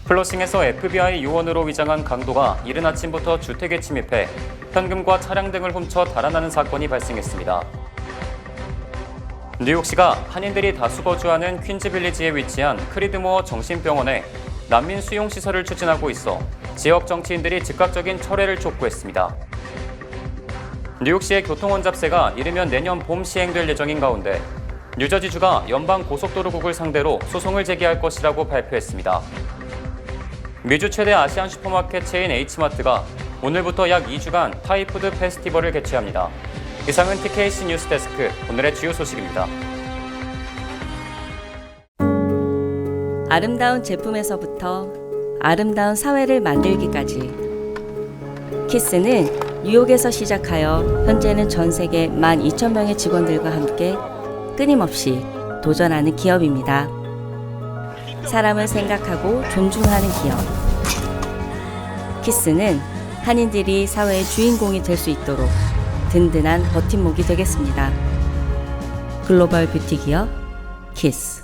플러싱에서 FBI 요원으로 위장한 강도가 이른 아침부터 주택에 침입해 현금과 차량 등을 훔쳐 달아나는 사건이 발생했습니다. 뉴욕시가 한인들이 다수 거주하는 퀸즈빌리지에 위치한 크리드모어 정신병원에 난민 수용시설을 추진하고 있어 지역 정치인들이 즉각적인 철회를 촉구했습니다. 뉴욕시의 교통혼잡세가 이르면 내년 봄 시행될 예정인 가운데 뉴저지주가 연방고속도로국을 상대로 소송을 제기할 것이라고 발표했습니다. 미주 최대 아시안 슈퍼마켓 체인 H마트가 오늘부터 약 2주간 타이푸드 페스티벌을 개최합니다. 이상은 TKC 뉴스데스크 오늘의 주요 소식입니다. 아름다운 제품에서부터 아름다운 사회를 만들기까지 키스는 뉴욕에서 시작하여 현재는 전 세계 12,000명의 직원들과 함께 끊임없이 도전하는 기업입니다. 사람을 생각하고 존중하는 기업. 키스는 한인들이 사회의 주인공이 될 수 있도록 든든한 버팀목이 되겠습니다. 글로벌 뷰티 기업 키스.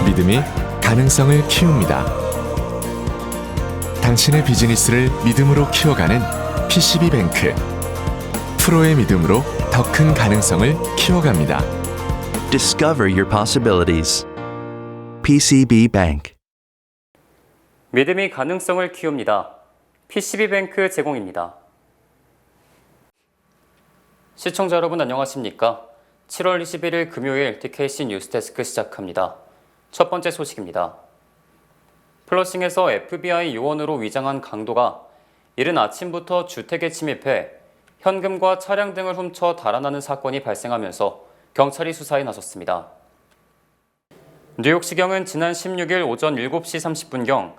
믿음이 가능성을 키웁니다. 당신의 비즈니스를 믿음으로 키워가는 PCB뱅크. 프로의 믿음으로 더 큰 가능성을 키워갑니다. Discover your possibilities. PCB Bank. 믿음이 가능성을 키웁니다. PCB뱅크 제공입니다. 시청자 여러분 안녕하십니까? 7월 21일 금요일 TKC 뉴스데스크 시작합니다. 첫 번째 소식입니다. 플러싱에서 FBI 요원으로 위장한 강도가 이른 아침부터 주택에 침입해 현금과 차량 등을 훔쳐 달아나는 사건이 발생하면서 경찰이 수사에 나섰습니다. 뉴욕시경은 지난 16일 오전 7시 30분경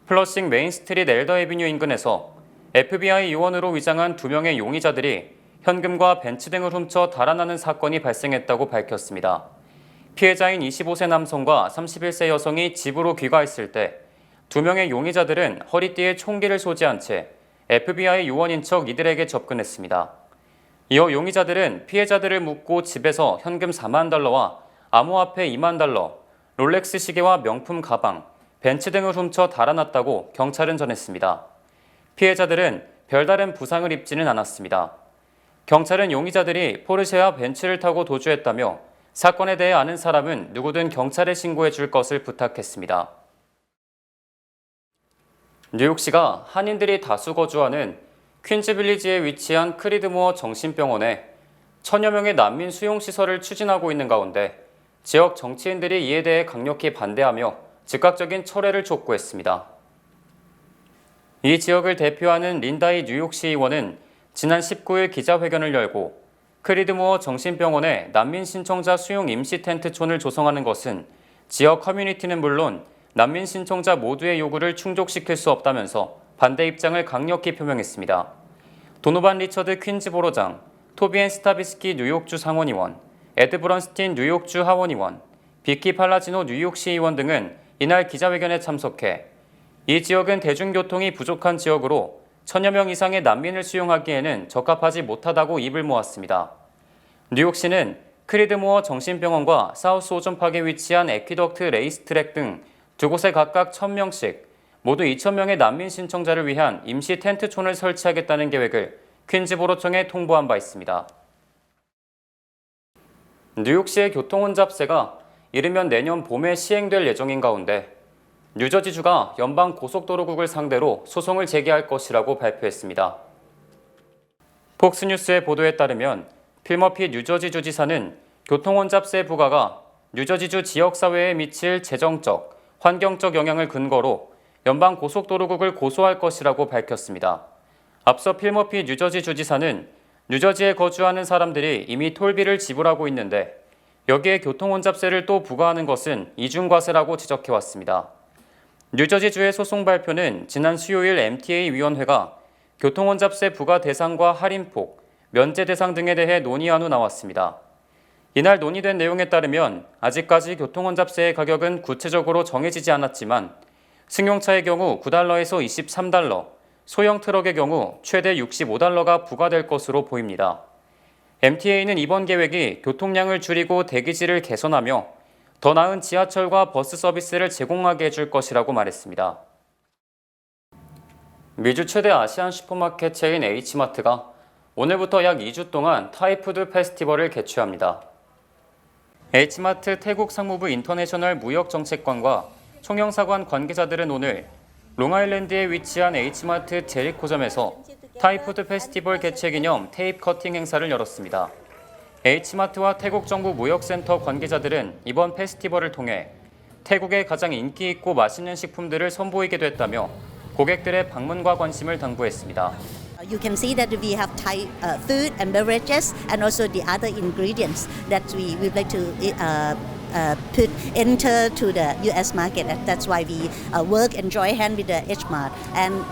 플러싱 메인스트리트 엘더 애비뉴 인근에서 FBI 요원으로 위장한 2명의 용의자들이 현금과 벤츠 등을 훔쳐 달아나는 사건이 발생했다고 밝혔습니다. 피해자인 25세 남성과 31세 여성이 집으로 귀가했을 때 2명의 용의자들은 허리띠에 총기를 소지한 채 FBI 요원인 척 이들에게 접근했습니다. 이어 용의자들은 피해자들을 묻고 집에서 현금 4만 달러와 암호화폐 2만 달러, 롤렉스 시계와 명품 가방, 벤츠 등을 훔쳐 달아났다고 경찰은 전했습니다. 피해자들은 별다른 부상을 입지는 않았습니다. 경찰은 용의자들이 포르쉐와 벤츠를 타고 도주했다며 사건에 대해 아는 사람은 누구든 경찰에 신고해 줄 것을 부탁했습니다. 뉴욕시가 한인들이 다수 거주하는 퀸즈빌리지에 위치한 크리드모어 정신병원에 1000여 명의 난민 수용시설을 추진하고 있는 가운데 지역 정치인들이 이에 대해 강력히 반대하며 즉각적인 철회를 촉구했습니다. 이 지역을 대표하는 린다이 뉴욕시 의원은 지난 19일 기자회견을 열고 크리드모어 정신병원에 난민 신청자 수용 임시 텐트촌을 조성하는 것은 지역 커뮤니티는 물론 난민 신청자 모두의 요구를 충족시킬 수 없다면서 반대 입장을 강력히 표명했습니다. 도노반 리처드 퀸즈보로장, 토비엔 스타비스키 뉴욕주 상원의원, 에드 브런스틴 뉴욕주 하원의원, 비키 팔라지노 뉴욕시 의원 등은 이날 기자회견에 참석해 이 지역은 대중교통이 부족한 지역으로 1000여 명 이상의 난민을 수용하기에는 적합하지 못하다고 입을 모았습니다. 뉴욕시는 크리드모어 정신병원과 사우스 오존팍에 위치한 에퀴덕트 레이스트랙 등 두 곳에 각각 1000명씩 모두 2000명의 난민 신청자를 위한 임시 텐트촌을 설치하겠다는 계획을 퀸즈보로청에 통보한 바 있습니다. 뉴욕시의 교통혼잡세가 이르면 내년 봄에 시행될 예정인 가운데 뉴저지주가 연방고속도로국을 상대로 소송을 제기할 것이라고 발표했습니다. 폭스뉴스의 보도에 따르면 필머피 뉴저지주 지사는 교통혼잡세 부과가 뉴저지주 지역사회에 미칠 재정적, 환경적 영향을 근거로 연방고속도로국을 고소할 것이라고 밝혔습니다. 앞서 필머피 뉴저지 주지사는 뉴저지에 거주하는 사람들이 이미 톨비를 지불하고 있는데 여기에 교통혼잡세를 또 부과하는 것은 이중과세라고 지적해왔습니다. 뉴저지주의 소송 발표는 지난 수요일 MTA 위원회가 교통혼잡세 부과 대상과 할인폭, 면제 대상 등에 대해 논의한 후 나왔습니다. 이날 논의된 내용에 따르면 아직까지 교통혼잡세의 가격은 구체적으로 정해지지 않았지만 승용차의 경우 $9에서 $23, 소형 트럭의 경우 최대 65달러가 부과될 것으로 보입니다. MTA는 이번 계획이 교통량을 줄이고 대기질을 개선하며 더 나은 지하철과 버스 서비스를 제공하게 해줄 것이라고 말했습니다. 미주 최대 아시안 슈퍼마켓 체인 H마트가 오늘부터 약 2주 동안 타이푸드 페스티벌을 개최합니다. H마트 태국 상무부 인터내셔널 무역정책관과 총영사관 관계자들은 오늘 롱아일랜드에 위치한 H마트 제리코점에서 타이푸드 페스티벌 개최 기념 테이프 커팅 행사를 열었습니다. H마트와 태국 정부 무역센터 관계자들은 이번 페스티벌을 통해 태국의 가장 인기 있고 맛있는 식품들을 선보이게 됐다며 고객들의 방문과 관심을 당부했습니다. You can see that we have Thai food and beverages and also the other ingredients that we would like to put enter to the U.S. market. That's why we work and join hand with the H-Mart. And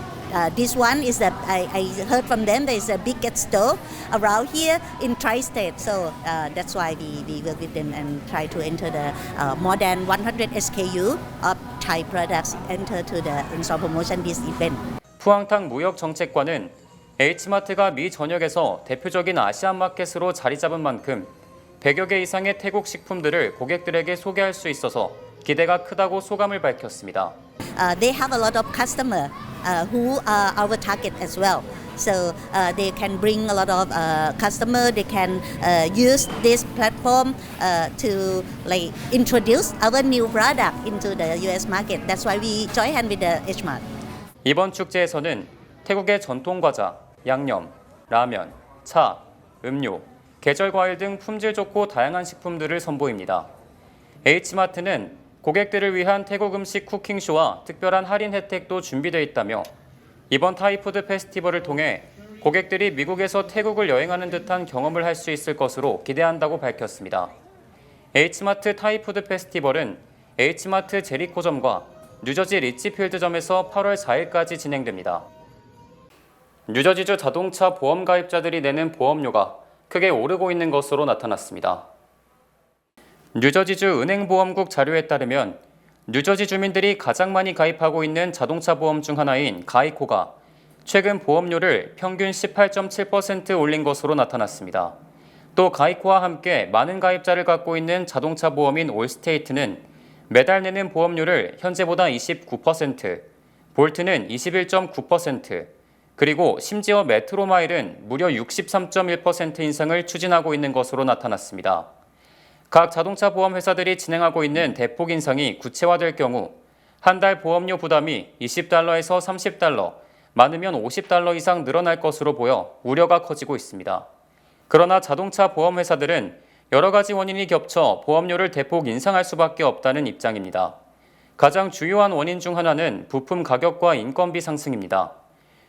this one is that I heard from them there is a biggest store around here in Tri-State. So that's why we work with them and try to enter the more than 100 SKU of Thai products enter to the in-store promotion this event. 푸앙탕 무역정책관은 H마트가 미 전역에서 대표적인 아시안 마켓으로 자리 잡은 만큼 100여 개 이상의 태국 식품들을 고객들에게 소개할 수 있어서 기대가 크다고 소감을 밝혔습니다. They have a lot of customers who are our target as well. So they can bring a lot of customers. They can use this platform to like introduce our new product into the U.S. market. That's why we join hand with the H-Mart. 이번 축제에서는 태국의 전통 과자, 양념, 라면, 차, 음료, 계절 과일 등 품질 좋고 다양한 식품들을 선보입니다. H마트는 고객들을 위한 태국 음식 쿠킹쇼와 특별한 할인 혜택도 준비되어 있다며 이번 타이푸드 페스티벌을 통해 고객들이 미국에서 태국을 여행하는 듯한 경험을 할 수 있을 것으로 기대한다고 밝혔습니다. H마트 타이푸드 페스티벌은 H마트 제리코점과 뉴저지 리치필드점에서 8월 4일까지 진행됩니다. 뉴저지주 자동차 보험 가입자들이 내는 보험료가 크게 오르고 있는 것으로 나타났습니다. 뉴저지주 은행보험국 자료에 따르면 뉴저지 주민들이 가장 많이 가입하고 있는 자동차 보험 중 하나인 가이코가 최근 보험료를 평균 18.7% 올린 것으로 나타났습니다. 또 가이코와 함께 많은 가입자를 갖고 있는 자동차 보험인 올스테이트는 매달 내는 보험료를 현재보다 29%, 볼트는 21.9%, 그리고 심지어 메트로마일은 무려 63.1% 인상을 추진하고 있는 것으로 나타났습니다. 각 자동차 보험 회사들이 진행하고 있는 대폭 인상이 구체화될 경우 한 달 보험료 부담이 20달러에서 30달러, 많으면 50달러 이상 늘어날 것으로 보여 우려가 커지고 있습니다. 그러나 자동차 보험 회사들은 여러 가지 원인이 겹쳐 보험료를 대폭 인상할 수밖에 없다는 입장입니다. 가장 주요한 원인 중 하나는 부품 가격과 인건비 상승입니다.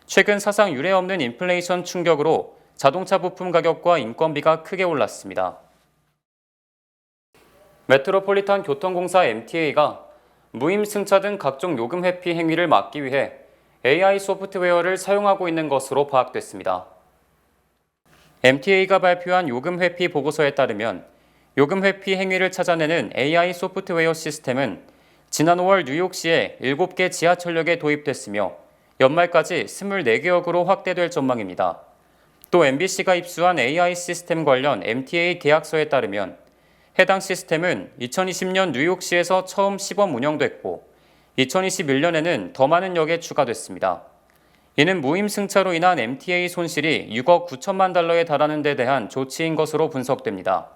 최근 사상 유례 없는 인플레이션 충격으로 자동차 부품 가격과 인건비가 크게 올랐습니다. 메트로폴리탄 교통공사 MTA가 무임 승차 등 각종 요금 회피 행위를 막기 위해 AI 소프트웨어를 사용하고 있는 것으로 파악됐습니다. MTA가 발표한 요금 회피 보고서에 따르면 요금 회피 행위를 찾아내는 AI 소프트웨어 시스템은 지난 5월 뉴욕시에 7개 지하철역에 도입됐으며 연말까지 24개역으로 확대될 전망입니다. 또 MBC가 입수한 AI 시스템 관련 MTA 계약서에 따르면 해당 시스템은 2020년 뉴욕시에서 처음 시범 운영됐고 2021년에는 더 많은 역에 추가됐습니다. 이는 무임 승차로 인한 MTA 손실이 6억 9천만 달러에 달하는 데 대한 조치인 것으로 분석됩니다.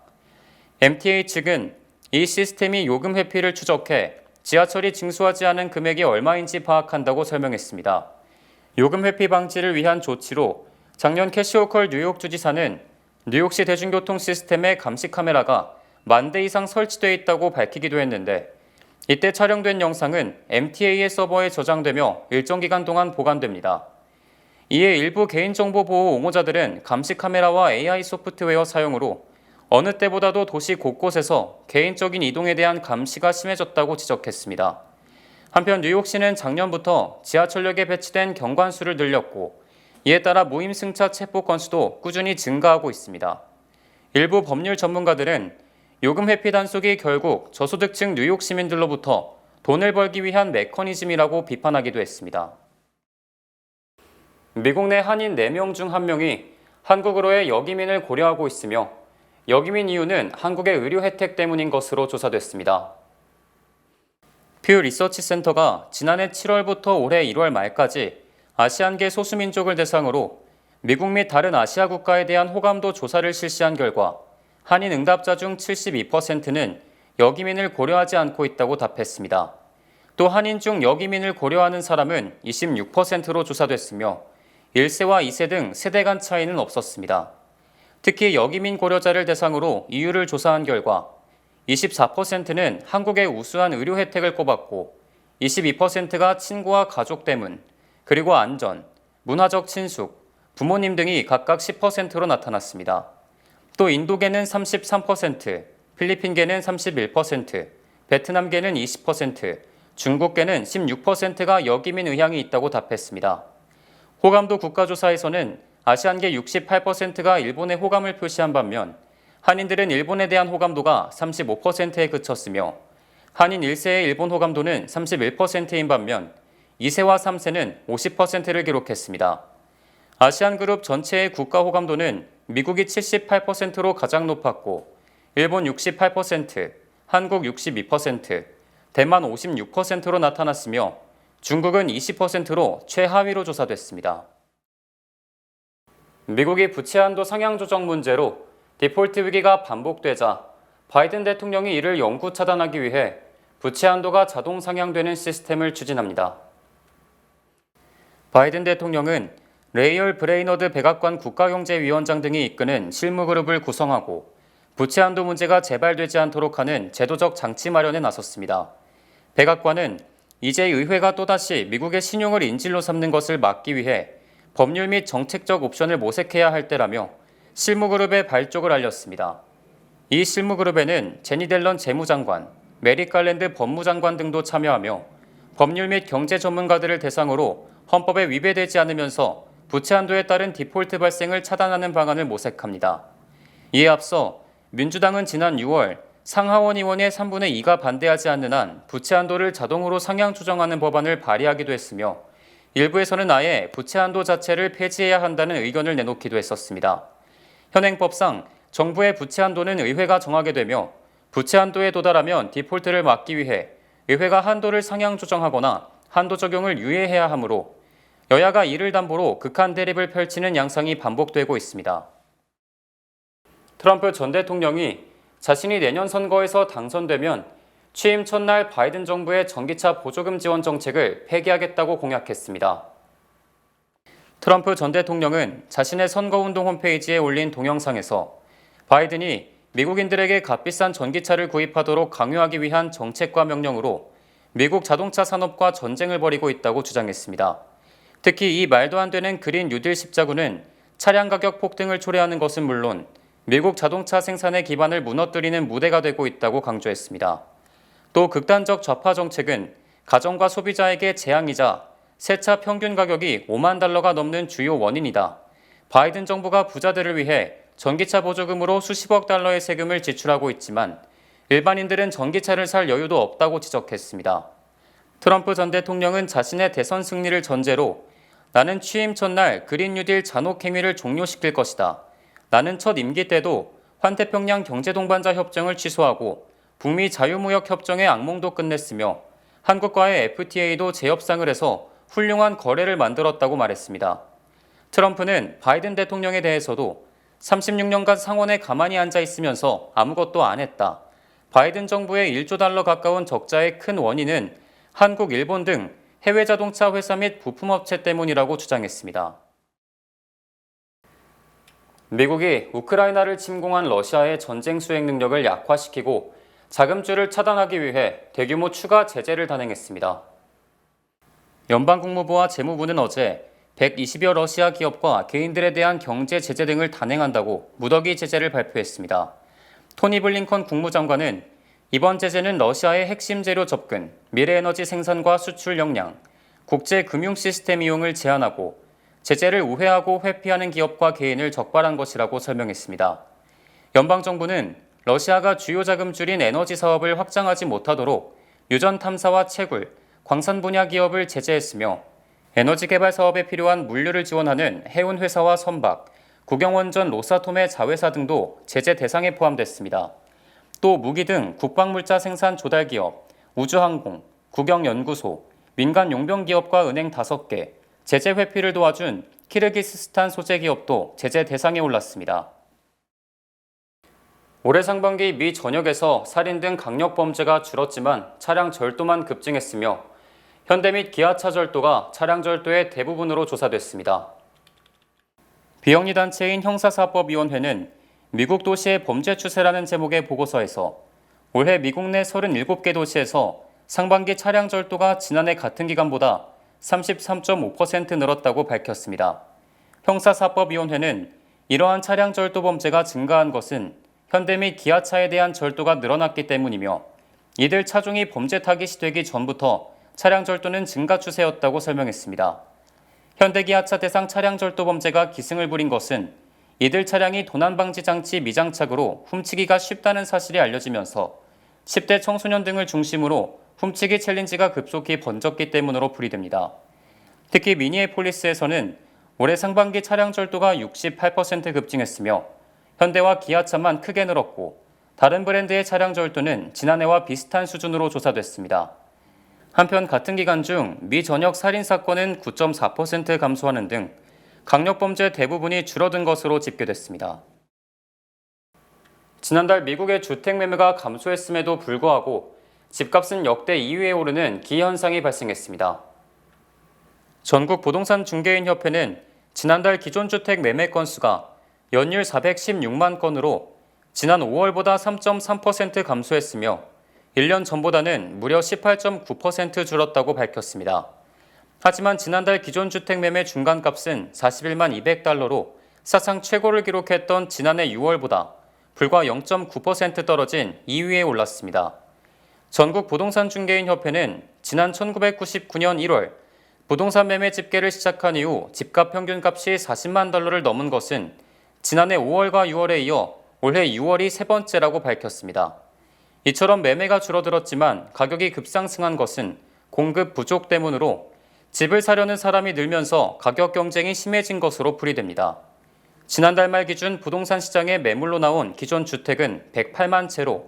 MTA 측은 이 시스템이 요금 회피를 추적해 지하철이 징수하지 않은 금액이 얼마인지 파악한다고 설명했습니다. 요금 회피 방지를 위한 조치로 작년 캐시 호컬 뉴욕 주지사는 뉴욕시 대중교통 시스템에 감시 카메라가 10,000대 이상 설치되어 있다고 밝히기도 했는데 이때 촬영된 영상은 MTA의 서버에 저장되며 일정 기간 동안 보관됩니다. 이에 일부 개인정보 보호 옹호자들은 감시 카메라와 AI 소프트웨어 사용으로 어느 때보다도 도시 곳곳에서 개인적인 이동에 대한 감시가 심해졌다고 지적했습니다. 한편 뉴욕시는 작년부터 지하철역에 배치된 경관수를 늘렸고 이에 따라 무임 승차 체포 건수도 꾸준히 증가하고 있습니다. 일부 법률 전문가들은 요금 회피 단속이 결국 저소득층 뉴욕 시민들로부터 돈을 벌기 위한 메커니즘이라고 비판하기도 했습니다. 미국 내 한인 4명 중 1명이 한국으로의 역이민을 고려하고 있으며 역이민 이유는 한국의 의료 혜택 때문인 것으로 조사됐습니다. 퓨 리서치 센터가 지난해 7월부터 올해 1월 말까지 아시안계 소수민족을 대상으로 미국 및 다른 아시아 국가에 대한 호감도 조사를 실시한 결과 한인 응답자 중 72%는 역이민을 고려하지 않고 있다고 답했습니다. 또 한인 중 역이민을 고려하는 사람은 26%로 조사됐으며 1세와 2세 등 세대 간 차이는 없었습니다. 특히 역이민 고려자를 대상으로 이유를 조사한 결과 24%는 한국의 우수한 의료 혜택을 꼽았고 22%가 친구와 가족 때문, 그리고 안전, 문화적 친숙, 부모님 등이 각각 10%로 나타났습니다. 또 인도계는 33%, 필리핀계는 31%, 베트남계는 20%, 중국계는 16%가 역이민 의향이 있다고 답했습니다. 호감도 국가조사에서는 아시안계 68%가 일본에 호감을 표시한 반면 한인들은 일본에 대한 호감도가 35%에 그쳤으며 한인 1세의 일본 호감도는 31%인 반면 2세와 3세는 50%를 기록했습니다. 아시안그룹 전체의 국가 호감도는 미국이 78%로 가장 높았고 일본 68%, 한국 62%, 대만 56%로 나타났으며 중국은 20%로 최하위로 조사됐습니다. 미국이 부채 한도 상향 조정 문제로 디폴트 위기가 반복되자 바이든 대통령이 이를 영구 차단하기 위해 부채 한도가 자동 상향되는 시스템을 추진합니다. 바이든 대통령은 레이얼 브레이너드 백악관 국가경제위원장 등이 이끄는 실무그룹을 구성하고 부채 한도 문제가 재발되지 않도록 하는 제도적 장치 마련에 나섰습니다. 백악관은 이제 의회가 또다시 미국의 신용을 인질로 삼는 것을 막기 위해 법률 및 정책적 옵션을 모색해야 할 때라며 실무그룹의 발족을 알렸습니다. 이 실무그룹에는 제니 델런 재무장관, 메리 갈랜드 법무장관 등도 참여하며 법률 및 경제 전문가들을 대상으로 헌법에 위배되지 않으면서 부채 한도에 따른 디폴트 발생을 차단하는 방안을 모색합니다. 이에 앞서 민주당은 지난 6월 상하원 의원의 3분의 2가 반대하지 않는 한 부채 한도를 자동으로 상향 조정하는 법안을 발의하기도 했으며 일부에서는 아예 부채 한도 자체를 폐지해야 한다는 의견을 내놓기도 했었습니다. 현행법상 정부의 부채 한도는 의회가 정하게 되며 부채 한도에 도달하면 디폴트를 막기 위해 의회가 한도를 상향 조정하거나 한도 적용을 유예해야 하므로 여야가 이를 담보로 극한 대립을 펼치는 양상이 반복되고 있습니다. 트럼프 전 대통령이 자신이 내년 선거에서 당선되면 취임 첫날 바이든 정부의 전기차 보조금 지원 정책을 폐기하겠다고 공약했습니다. 트럼프 전 대통령은 자신의 선거운동 홈페이지에 올린 동영상에서 바이든이 미국인들에게 값비싼 전기차를 구입하도록 강요하기 위한 정책과 명령으로 미국 자동차 산업과 전쟁을 벌이고 있다고 주장했습니다. 특히 이 말도 안 되는 그린 뉴딜 십자군은 차량 가격 폭등을 초래하는 것은 물론 미국 자동차 생산의 기반을 무너뜨리는 무대가 되고 있다고 강조했습니다. 또 극단적 좌파 정책은 가정과 소비자에게 재앙이자 새차 평균 가격이 5만 달러가 넘는 주요 원인이다. 바이든 정부가 부자들을 위해 전기차 보조금으로 수십억 달러의 세금을 지출하고 있지만 일반인들은 전기차를 살 여유도 없다고 지적했습니다. 트럼프 전 대통령은 자신의 대선 승리를 전제로 나는 취임 첫날 그린 뉴딜 잔혹 행위를 종료시킬 것이다. 나는 첫 임기 때도 환태평양 경제동반자 협정을 취소하고 북미 자유무역 협정의 악몽도 끝냈으며 한국과의 FTA도 재협상을 해서 훌륭한 거래를 만들었다고 말했습니다. 트럼프는 바이든 대통령에 대해서도 36년간 상원에 가만히 앉아 있으면서 아무것도 안 했다. 바이든 정부의 1조 달러 가까운 적자의 큰 원인은 한국, 일본 등 해외 자동차 회사 및 부품업체 때문이라고 주장했습니다. 미국이 우크라이나를 침공한 러시아의 전쟁 수행 능력을 약화시키고 자금줄을 차단하기 위해 대규모 추가 제재를 단행했습니다. 연방국무부와 재무부는 어제 120여 러시아 기업과 개인들에 대한 경제 제재 등을 단행한다고 무더기 제재를 발표했습니다. 토니 블링컨 국무장관은 이번 제재는 러시아의 핵심 재료 접근, 미래에너지 생산과 수출 역량, 국제 금융 시스템 이용을 제한하고 제재를 우회하고 회피하는 기업과 개인을 적발한 것이라고 설명했습니다. 연방정부는 러시아가 주요 자금줄인 에너지 사업을 확장하지 못하도록 유전 탐사와 채굴, 광산 분야 기업을 제재했으며 에너지 개발 사업에 필요한 물류를 지원하는 해운회사와 선박, 국영원전 로사톰의 자회사 등도 제재 대상에 포함됐습니다. 또 무기 등 국방물자 생산 조달기업, 우주항공, 국영연구소, 민간 용병기업과 은행 5개, 제재 회피를 도와준 키르기스스탄 소재 기업도 제재 대상에 올랐습니다. 올해 상반기 미 전역에서 살인 등 강력 범죄가 줄었지만 차량 절도만 급증했으며 현대 및 기아차 절도가 차량 절도의 대부분으로 조사됐습니다. 비영리 단체인 형사사법위원회는 미국 도시의 범죄 추세라는 제목의 보고서에서 올해 미국 내 37개 도시에서 상반기 차량 절도가 지난해 같은 기간보다 33.5% 늘었다고 밝혔습니다. 형사사법위원회는 이러한 차량 절도 범죄가 증가한 것은 현대 및 기아차에 대한 절도가 늘어났기 때문이며 이들 차종이 범죄 타깃이 되기 전부터 차량 절도는 증가 추세였다고 설명했습니다. 현대기아차 대상 차량 절도 범죄가 기승을 부린 것은 이들 차량이 도난방지 장치 미장착으로 훔치기가 쉽다는 사실이 알려지면서 10대 청소년 등을 중심으로 훔치기 챌린지가 급속히 번졌기 때문으로 풀이됩니다. 특히 미니애폴리스에서는 올해 상반기 차량 절도가 68% 급증했으며 현대와 기아차만 크게 늘었고 다른 브랜드의 차량 절도는 지난해와 비슷한 수준으로 조사됐습니다. 한편 같은 기간 중 미 전역 살인사건은 9.4% 감소하는 등 강력범죄 대부분이 줄어든 것으로 집계됐습니다. 지난달 미국의 주택 매매가 감소했음에도 불구하고 집값은 역대 2위에 오르는 기현상이 발생했습니다. 전국 부동산 중개인 협회는 지난달 기존 주택 매매 건수가 연일 416만 건으로 지난 5월보다 3.3% 감소했으며 1년 전보다는 무려 18.9% 줄었다고 밝혔습니다. 하지만 지난달 기존 주택 매매 중간값은 41만 200달러로 사상 최고를 기록했던 지난해 6월보다 불과 0.9% 떨어진 2위에 올랐습니다. 전국 부동산 중개인 협회는 지난 1999년 1월 부동산 매매 집계를 시작한 이후 집값 평균값이 40만 달러를 넘은 것은 지난해 5월과 6월에 이어 올해 6월이 세 번째라고 밝혔습니다. 이처럼 매매가 줄어들었지만 가격이 급상승한 것은 공급 부족 때문으로 집을 사려는 사람이 늘면서 가격 경쟁이 심해진 것으로 풀이됩니다. 지난달 말 기준 부동산 시장에 매물로 나온 기존 주택은 108만 채로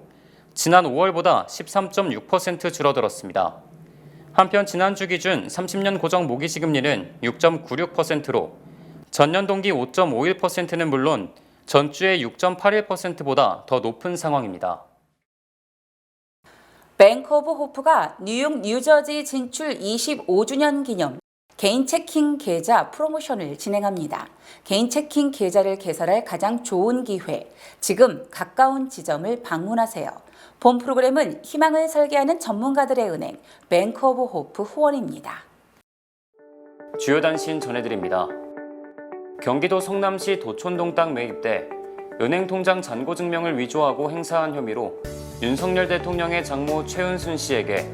지난 5월보다 13.6% 줄어들었습니다. 한편 지난주 기준 30년 고정 모기지금리는 6.96%로 전년 동기 5.51%는 물론 전주의 6.81%보다 더 높은 상황입니다. 뱅크 오브 호프가 뉴욕, 뉴저지 진출 25주년 기념 개인 체킹 계좌 프로모션을 진행합니다. 개인 체킹 계좌를 개설할 가장 좋은 기회, 지금 가까운 지점을 방문하세요. 본 프로그램은 희망을 설계하는 전문가들의 은행, 뱅크 오브 호프 후원입니다. 주요 단신 전해드립니다. 경기도 성남시 도촌동 땅 매입대 은행 통장 잔고 증명을 위조하고 행사한 혐의로 윤석열 대통령의 장모 최은순 씨에게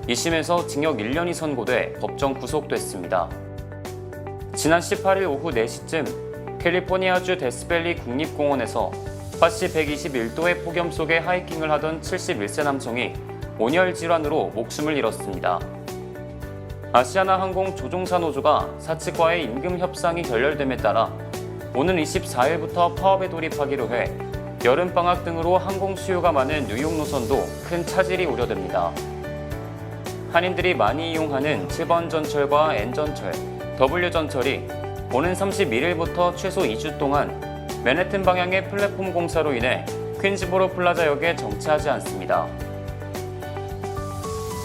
2심에서 징역 1년이 선고돼 법정 구속됐습니다. 지난 18일 오후 4시쯤 캘리포니아주 데스밸리 국립공원에서 화씨 121도의 폭염 속에 하이킹을 하던 71세 남성이 온열 질환으로 목숨을 잃었습니다. 아시아나항공 조종사 노조가 사측과의 임금 협상이 결렬됨에 따라 오는 24일부터 파업에 돌입하기로 해 여름방학 등으로 항공 수요가 많은 뉴욕 노선도 큰 차질이 우려됩니다. 한인들이 많이 이용하는 7번 전철과 N전철, W전철이 오는 31일부터 최소 2주 동안 맨해튼 방향의 플랫폼 공사로 인해 퀸즈보로 플라자역에 정차하지 않습니다.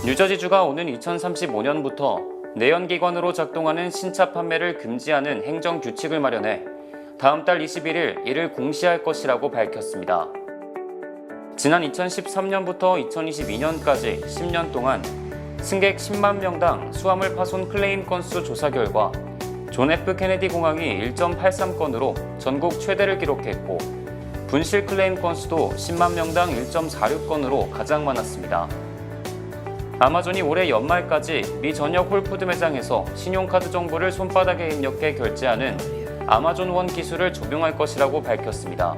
뉴저지주가 오는 2035년부터 내연기관으로 작동하는 신차 판매를 금지하는 행정규칙을 마련해 다음 달 21일 이를 공시할 것이라고 밝혔습니다. 지난 2013년부터 2022년까지 10년 동안 승객 10만 명당 수화물 파손 클레임 건수 조사 결과 존 F 케네디 공항이 1.83건으로 전국 최대를 기록했고 분실 클레임 건수도 10만 명당 1.46건으로 가장 많았습니다. 아마존이 올해 연말까지 미 전역 홀푸드 매장에서 신용카드 정보를 손바닥에 입력해 결제하는 아마존 원 기술을 적용할 것이라고 밝혔습니다.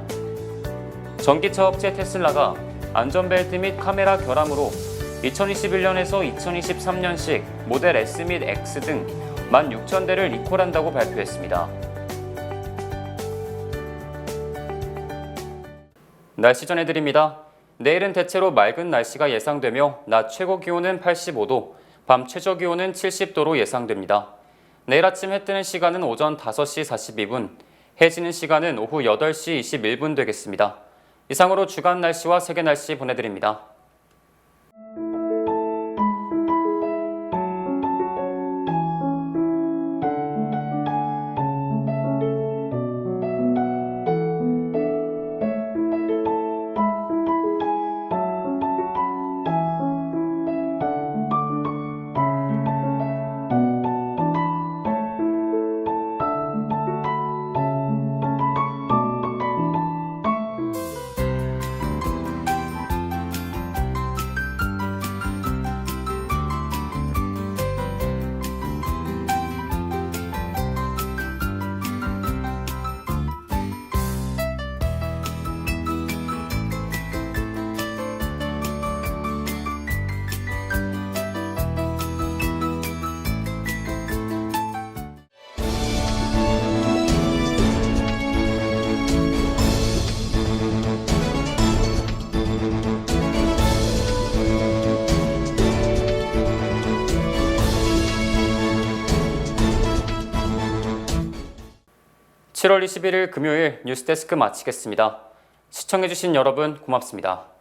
전기차 업체 테슬라가 안전벨트 및 카메라 결함으로 2021년에서 2023년식 모델 S 및 X 등 16,000대를 리콜한다고 발표했습니다. 날씨 전해드립니다. 내일은 대체로 맑은 날씨가 예상되며 낮 최고 기온은 85도, 밤 최저 기온은 70도로 예상됩니다. 내일 아침 해 뜨는 시간은 오전 5시 42분, 해 지는 시간은 오후 8시 21분 되겠습니다. 이상으로 주간 날씨와 세계 날씨 보내드립니다. (7월 21일) 금요일 뉴스데스크 마치겠습니다. 시청해주신 여러분 고맙습니다.